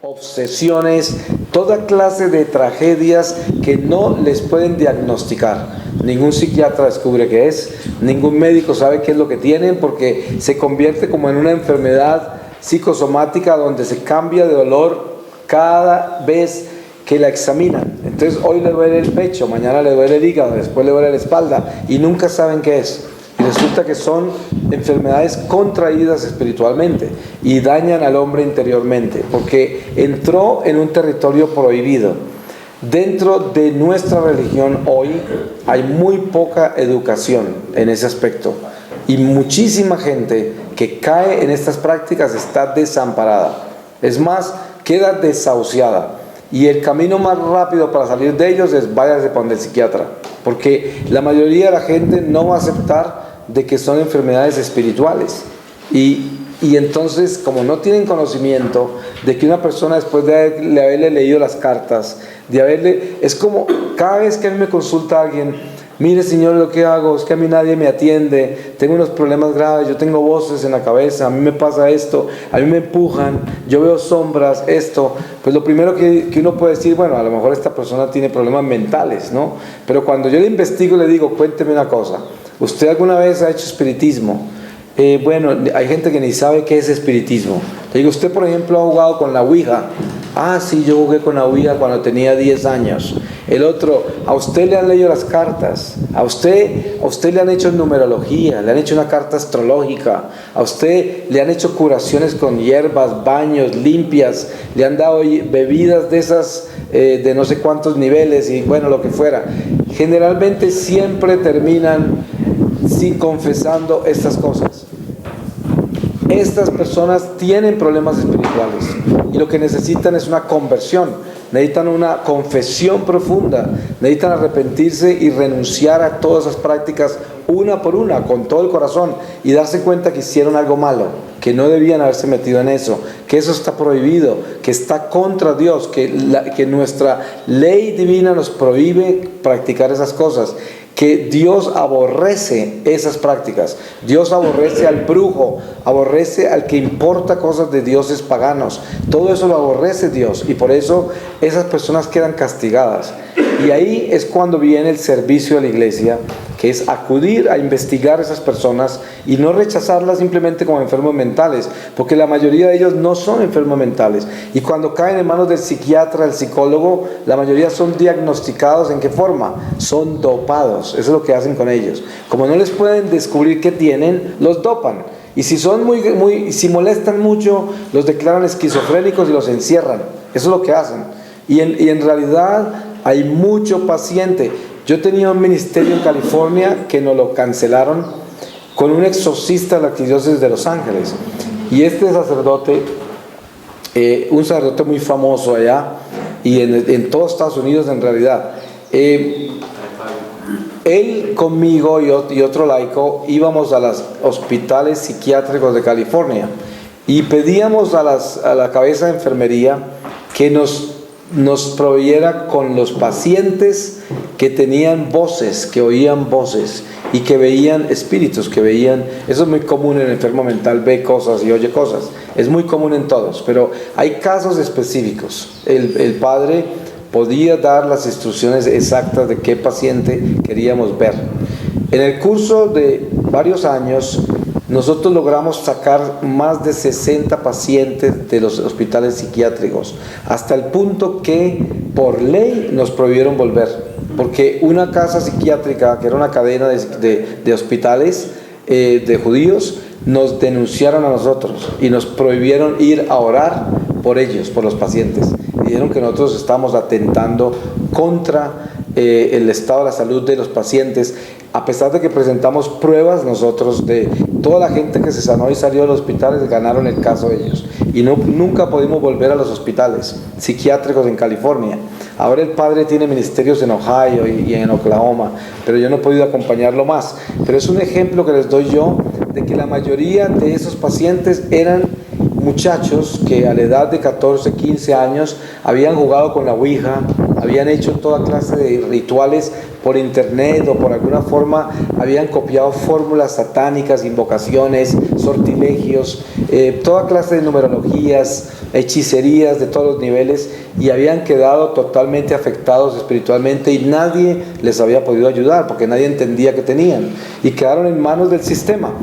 Obsesiones, toda clase de tragedias que no les pueden diagnosticar. Ningún psiquiatra descubre qué es, ningún médico sabe qué es lo que tienen, porque se convierte como en una enfermedad psicosomática donde se cambia de dolor cada vez que la examinan. Entonces hoy le duele el pecho, mañana le duele el hígado, después le duele la espalda y nunca saben qué es. Y resulta que son enfermedades contraídas espiritualmente y dañan al hombre interiormente, porque entró en un territorio prohibido. Dentro de nuestra religión hoy hay muy poca educación en ese aspecto, y muchísima gente que cae en estas prácticas está desamparada. Es más, queda desahuciada. Y el camino más rápido para salir de ellos es váyase para donde el psiquiatra, porque la mayoría de la gente no va a aceptar de que son enfermedades espirituales. Y entonces, como no tienen conocimiento de que una persona, después de haberle leído las cartas, es como cada vez que a mí me consulta alguien: mire señor, lo que hago es que a mí nadie me atiende, tengo unos problemas graves, yo tengo voces en la cabeza, a mí me pasa esto, a mí me empujan, yo veo sombras, esto. Pues lo primero que uno puede decir, bueno, a lo mejor esta persona tiene problemas mentales, ¿no? Pero cuando yo le investigo, le digo: cuénteme una cosa, ¿usted alguna vez ha hecho espiritismo? Bueno, hay gente que ni sabe qué es espiritismo. Le digo: ¿usted por ejemplo ha jugado con la Ouija? Ah, sí, yo jugué con la Ouija cuando tenía 10 años. El otro: ¿a usted le han leído las cartas? ¿A usted le han hecho numerología? ¿Le han hecho una carta astrológica? ¿A usted le han hecho curaciones con hierbas, baños, limpias? ¿Le han dado bebidas de esas de no sé cuántos niveles y bueno, lo que fuera? Generalmente siempre terminan sin confesando estas cosas. Estas personas tienen problemas espirituales y lo que necesitan es una conversión, necesitan una confesión profunda, necesitan arrepentirse y renunciar a todas esas prácticas una por una, con todo el corazón, y darse cuenta que hicieron algo malo, que no debían haberse metido en eso, que eso está prohibido, que está contra Dios, que nuestra ley divina nos prohíbe practicar esas cosas, que Dios aborrece esas prácticas. Dios aborrece al brujo, aborrece al que importa cosas de dioses paganos. Todo eso lo aborrece Dios, y por eso esas personas quedan castigadas. Y ahí es cuando viene el servicio de la iglesia, que es acudir a investigar a esas personas y no rechazarlas simplemente como enfermos mentales, porque la mayoría de ellos no son enfermos mentales. Y cuando caen en manos del psiquiatra, del psicólogo, la mayoría son diagnosticados. ¿En qué forma? Son dopados. Eso es lo que hacen con ellos. Como no les pueden descubrir qué tienen, los dopan. Y si son si molestan mucho, los declaran esquizofrénicos y los encierran. Eso es lo que hacen. Y en realidad hay mucho paciente. Yo tenía un ministerio en California que nos lo cancelaron con un exorcista de la Arquidiócesis de Los Ángeles. Y este sacerdote, un sacerdote muy famoso allá y en todos Estados Unidos en realidad, él conmigo y otro laico íbamos a los hospitales psiquiátricos de California y pedíamos a la cabeza de enfermería que nos proveyera con los pacientes que tenían voces, que oían voces y que veían espíritus, que veían. Eso es muy común en el enfermo mental, ve cosas y oye cosas. Es muy común en todos, pero hay casos específicos. El padre podía dar las instrucciones exactas de qué paciente queríamos ver. En el curso de varios años, nosotros logramos sacar más de 60 pacientes de los hospitales psiquiátricos, hasta el punto que por ley nos prohibieron volver, porque una casa psiquiátrica, que era una cadena de hospitales de judíos, nos denunciaron a nosotros y nos prohibieron ir a orar por ellos, por los pacientes. Dijeron que nosotros estábamos atentando contra el estado de la salud de los pacientes, a pesar de que presentamos pruebas nosotros de toda la gente que se sanó y salió de los hospitales. Ganaron el caso ellos y nunca pudimos volver a los hospitales psiquiátricos en California. Ahora el padre tiene ministerios en Ohio y en Oklahoma, pero yo no he podido acompañarlo más. Pero es un ejemplo que les doy yo de que la mayoría de esos pacientes eran muchachos que a la edad de 14, 15 años habían jugado con la ouija, habían hecho toda clase de rituales por internet o por alguna forma habían copiado fórmulas satánicas, invocaciones, sortilegios, toda clase de numerologías, hechicerías de todos los niveles, y habían quedado totalmente afectados espiritualmente y nadie les había podido ayudar porque nadie entendía qué tenían y quedaron en manos del sistema.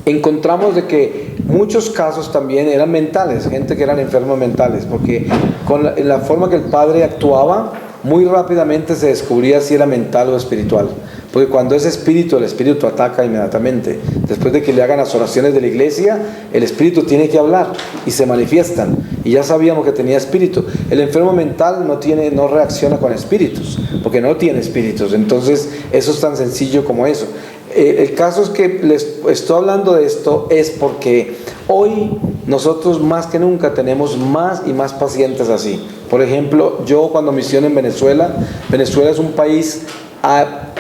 Encontramos de que muchos casos también eran mentales, gente que eran enfermos mentales, porque con la forma que el padre actuaba, muy rápidamente se descubría si era mental o espiritual, porque cuando es espíritu, el espíritu ataca inmediatamente. Después de que le hagan las oraciones de la iglesia, el espíritu tiene que hablar y se manifiestan, y ya sabíamos que tenía espíritu. El enfermo mental no reacciona con espíritus, porque no tiene espíritus. Entonces eso es tan sencillo como eso. El caso es que les estoy hablando de esto es porque hoy nosotros más que nunca tenemos más y más pacientes así. Por ejemplo, yo cuando misiono en Venezuela, Venezuela es un país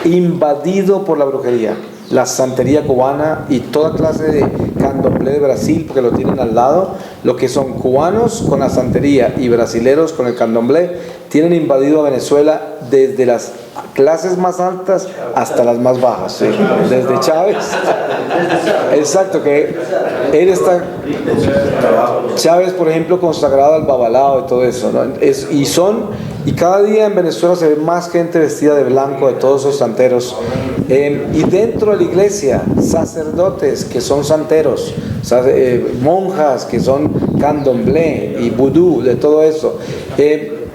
invadido por la brujería, la santería cubana y toda clase de candomblé de Brasil, porque lo tienen al lado. Lo que son cubanos con la santería y brasileros con el candomblé tienen invadido a Venezuela desde las clases más altas hasta las más bajas, ¿sí? Desde Chávez, exacto, que él está, Chávez por ejemplo, consagrado al babalao y todo eso, ¿no? Y cada día en Venezuela se ve más gente vestida de blanco, de todos esos santeros, y dentro de la iglesia, sacerdotes que son santeros, monjas que son candomblé y vudú, de todo eso.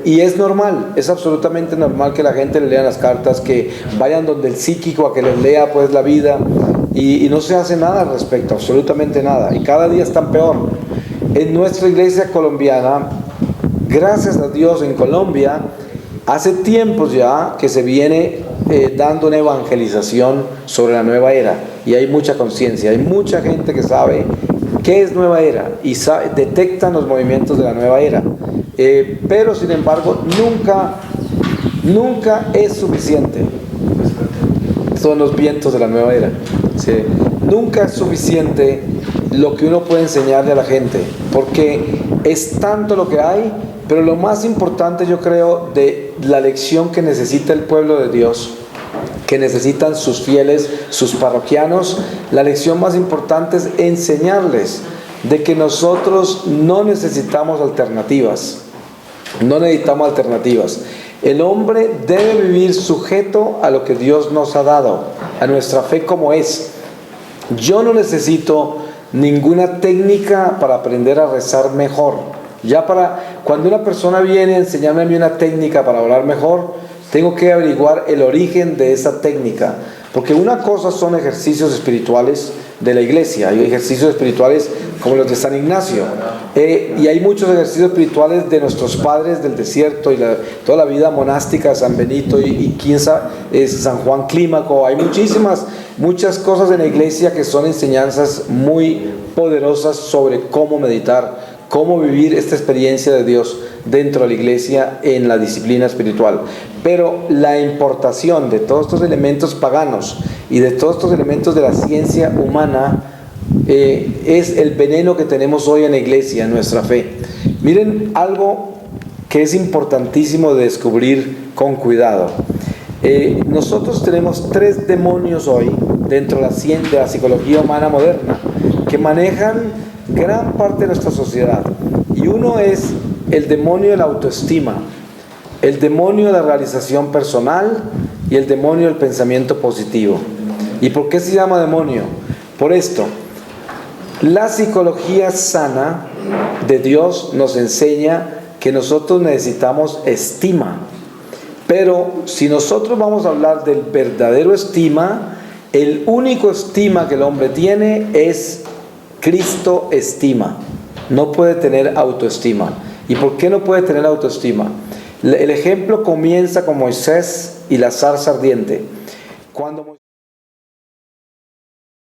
Y es normal, es absolutamente normal que la gente le lea las cartas, que vayan donde el psíquico a que les lea pues la vida, y no se hace nada al respecto, absolutamente nada, y cada día están peor. En nuestra iglesia colombiana, gracias a Dios, en Colombia hace tiempos ya que se viene dando una evangelización sobre la nueva era, y hay mucha conciencia, hay mucha gente que sabe qué es nueva era y detectan los movimientos de la nueva era. Pero sin embargo nunca es suficiente. Son los vientos de la nueva era, ¿sí? Nunca es suficiente lo que uno puede enseñarle a la gente, porque es tanto lo que hay. Pero lo más importante, yo creo, de la lección que necesita el pueblo de Dios, que necesitan sus fieles, sus parroquianos, la lección más importante es enseñarles de que nosotros no necesitamos alternativas. No necesitamos alternativas. El hombre debe vivir sujeto a lo que Dios nos ha dado, a nuestra fe como es. Yo no necesito ninguna técnica para aprender a rezar mejor. Cuando una persona viene a enseñarme a mí una técnica para orar mejor, tengo que averiguar el origen de esa técnica. Porque una cosa son ejercicios espirituales de la iglesia, hay ejercicios espirituales como los de San Ignacio, y hay muchos ejercicios espirituales de nuestros padres del desierto y toda la vida monástica de San Benito y San Juan Clímaco. Hay muchas cosas en la iglesia que son enseñanzas muy poderosas sobre cómo meditar, cómo vivir esta experiencia de Dios dentro de la iglesia en la disciplina espiritual. Pero la importación de todos estos elementos paganos y de todos estos elementos de la ciencia humana es el veneno que tenemos hoy en la iglesia, en nuestra fe. Miren algo que es importantísimo de descubrir con cuidado. Nosotros tenemos 3 demonios hoy dentro de la psicología humana moderna que manejan gran parte de nuestra sociedad, y uno es el demonio de la autoestima, el demonio de la realización personal y el demonio del pensamiento positivo. ¿Y por qué se llama demonio? Por esto: la psicología sana de Dios nos enseña que nosotros necesitamos estima, pero si nosotros vamos a hablar del verdadero estima, el único estima que el hombre tiene es Cristo estima. No puede tener autoestima. ¿Y por qué no puede tener autoestima? El ejemplo comienza con Moisés y la zarza ardiente. Cuando